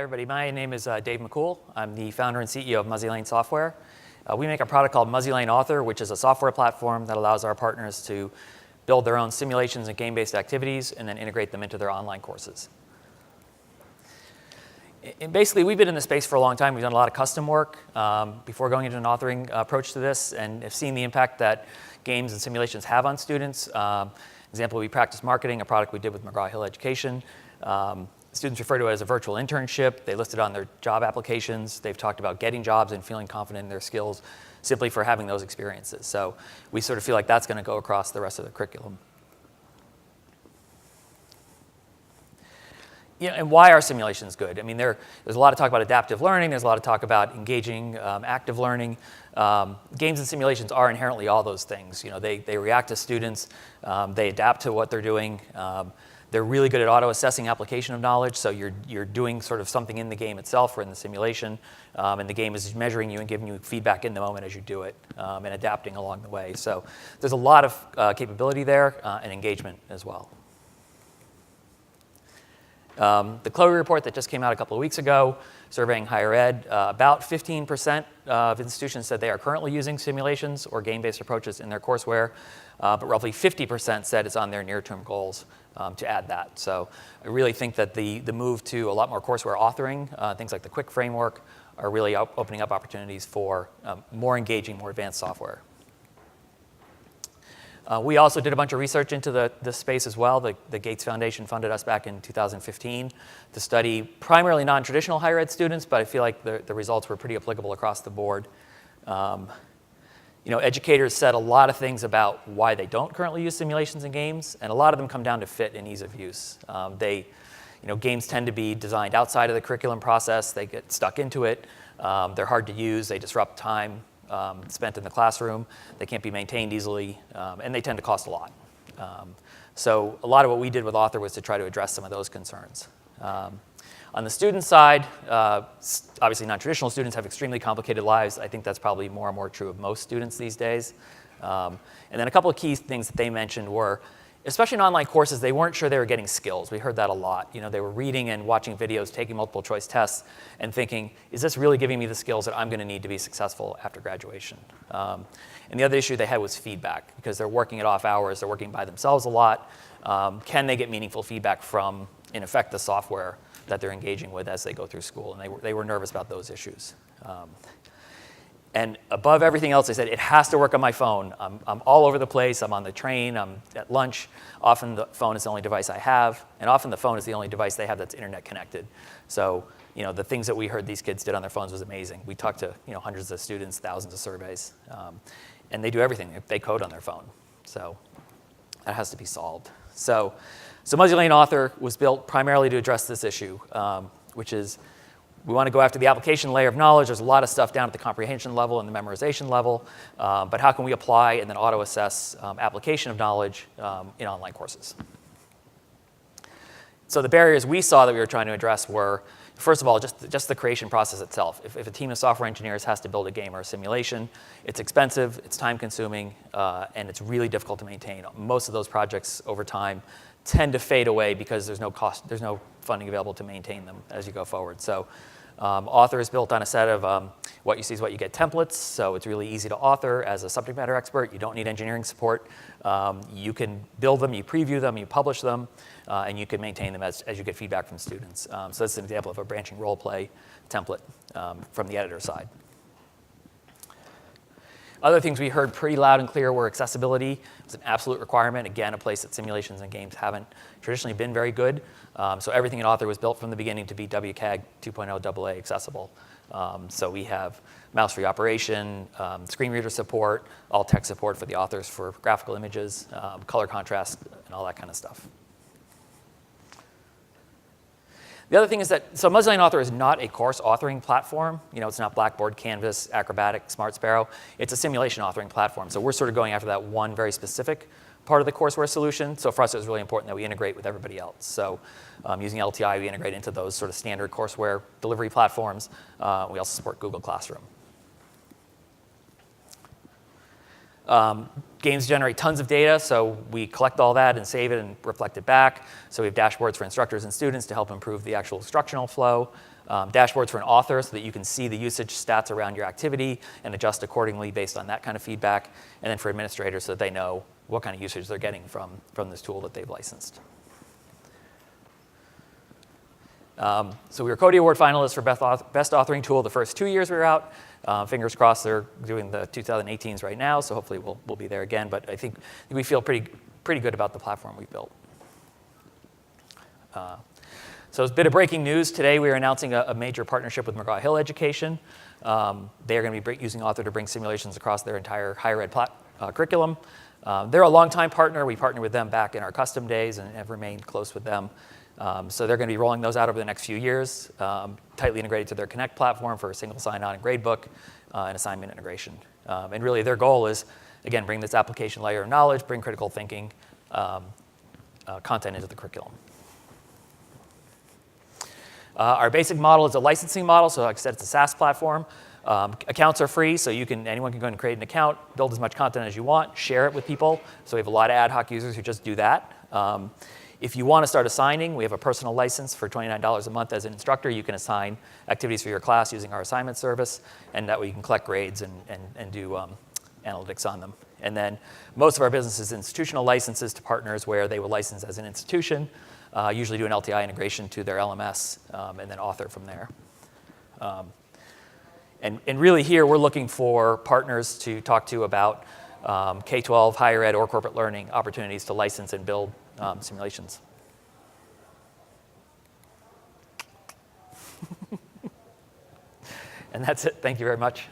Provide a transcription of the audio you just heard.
Hi, everybody. My name is Dave McCool. I'm the founder and CEO of MuzzyLane Software. We make a product called MuzzyLane Author, which is a software platform that allows our partners to build their own simulations and game-based activities and then integrate them into their online courses. And basically, we've been in this space for a long time. We've done a lot of custom work before going into an authoring approach to this, and have seen the impact that games and simulations have on students. Example, we practice marketing, a product we did with McGraw-Hill Education. Students refer to it as a virtual internship. They list it on their job applications. They've talked about getting jobs and feeling confident in their skills simply for having those experiences. So we sort of feel like that's going to go across the rest of the curriculum. Yeah, and why are simulations good? I mean, there's a lot of talk about adaptive learning. There's a lot of talk about engaging active learning. Games and simulations are inherently all those things. You know, they react to students. They adapt to what they're doing. They're really good at auto-assessing application of knowledge, so you're doing sort of something in the game itself or in the simulation, and the game is measuring you and giving you feedback in the moment as you do it, and adapting along the way. So there's a lot of capability there and engagement as well. The Cody report that just came out a couple of weeks ago, surveying higher ed, about 15% of institutions said they are currently using simulations or game-based approaches in their courseware, but roughly 50% said it's on their near-term goals to add that. So I really think that the move to a lot more courseware authoring, things like the Quick framework, are really opening up opportunities for more engaging, more advanced software. We also did a bunch of research into the space as well. The Gates Foundation funded us back in 2015 to study primarily non-traditional higher ed students, but I feel like the results were pretty applicable across the board. You know, educators said a lot of things about why they don't currently use simulations and games, and a lot of them come down to fit and ease of use. Games tend to be designed outside of the curriculum process. They get stuck into it. They're hard to use. They disrupt time spent in the classroom. They can't be maintained easily, and they tend to cost a lot. So a lot of what we did with Author was to try to address some of those concerns. On the student side, obviously non-traditional students have extremely complicated lives. I think that's probably more and more true of most students these days. And then a couple of key things that they mentioned were, especially in online courses, they weren't sure they were getting skills. We heard that a lot. You know, they were reading and watching videos, taking multiple choice tests, and thinking, is this really giving me the skills that I'm going to need to be successful after graduation? And the other issue they had was feedback, because they're working at off hours, they're working by themselves a lot. Can they get meaningful feedback from, in effect, the software that they're engaging with as they go through school? And they were nervous about those issues. And above everything else, they said, it has to work on my phone. I'm all over the place. I'm on the train. I'm at lunch. Often the phone is the only device I have. And often the phone is the only device they have that's internet connected. So, you know, the things that we heard these kids did on their phones was amazing. We talked to, you know, hundreds of students, thousands of surveys. And they do everything. They code on their phone. So that has to be solved. So MuzzyLane Author was built primarily to address this issue, which is, we want to go after the application layer of knowledge. There's a lot of stuff down at the comprehension level and the memorization level, but how can we apply and then auto-assess application of knowledge in online courses? So the barriers we saw that we were trying to address were, first of all, just the creation process itself. If a team of software engineers has to build a game or a simulation, it's expensive, it's time-consuming, and it's really difficult to maintain. Most of those projects over time tend to fade away because there's no funding available to maintain them as you go forward. So Author is built on a set of what you see is what you get templates, so it's really easy to author as a subject matter expert. You don't need engineering support. You can build them, you preview them, you publish them, and you can maintain them as you get feedback from students. So that's an example of a branching role play template from the editor side. Other things we heard pretty loud and clear were accessibility. It was an absolute requirement. Again, a place that simulations and games haven't traditionally been very good. So everything in Author was built from the beginning to be WCAG 2.0 AA accessible. So we have mouse-free operation, screen reader support, all text support for the authors for graphical images, color contrast, and all that kind of stuff. The other thing is that, so MuzzyLane Author is not a course authoring platform. You know, it's not Blackboard, Canvas, Acrobatic, Smart Sparrow. It's a simulation authoring platform. So we're sort of going after that one very specific part of the courseware solution. So for us, it was really important that we integrate with everybody else. So using LTI, we integrate into those sort of standard courseware delivery platforms. We also support Google Classroom. Games generate tons of data, so we collect all that and save it and reflect it back. So we have dashboards for instructors and students to help improve the actual instructional flow. dashboards for an author so that you can see the usage stats around your activity and adjust accordingly based on that kind of feedback, and then for administrators so that they know what kind of usage they're getting from this tool that they've licensed. So we were Cody Award finalists for Best Authoring Tool the first 2 years we were out. Fingers crossed they're doing the 2018s right now, so hopefully we'll be there again. But I think we feel pretty good about the platform we've built. So it's a bit of breaking news. Today we are announcing a major partnership with McGraw-Hill Education. They are going to be using Author to bring simulations across their entire higher ed curriculum. They're a longtime partner. We partnered with them back in our custom days and have remained close with them. So they're going to be rolling those out over the next few years, tightly integrated to their Connect platform for a single sign-on and gradebook and assignment integration. And really their goal is, again, bring this application layer of knowledge, bring critical thinking content into the curriculum. Our basic model is a licensing model, so like I said, it's a SaaS platform. Accounts are free, so anyone can go and create an account, build as much content as you want, share it with people. So we have a lot of ad hoc users who just do that. If you want to start assigning, we have a personal license for $29 a month as an instructor. You can assign activities for your class using our assignment service, and that way you can collect grades and do analytics on them. And then most of our business is institutional licenses to partners where they will license as an institution, usually do an LTI integration to their LMS, and then author from there. And really here, we're looking for partners to talk to about K-12, higher ed, or corporate learning opportunities to license and build simulations. And that's it. Thank you very much.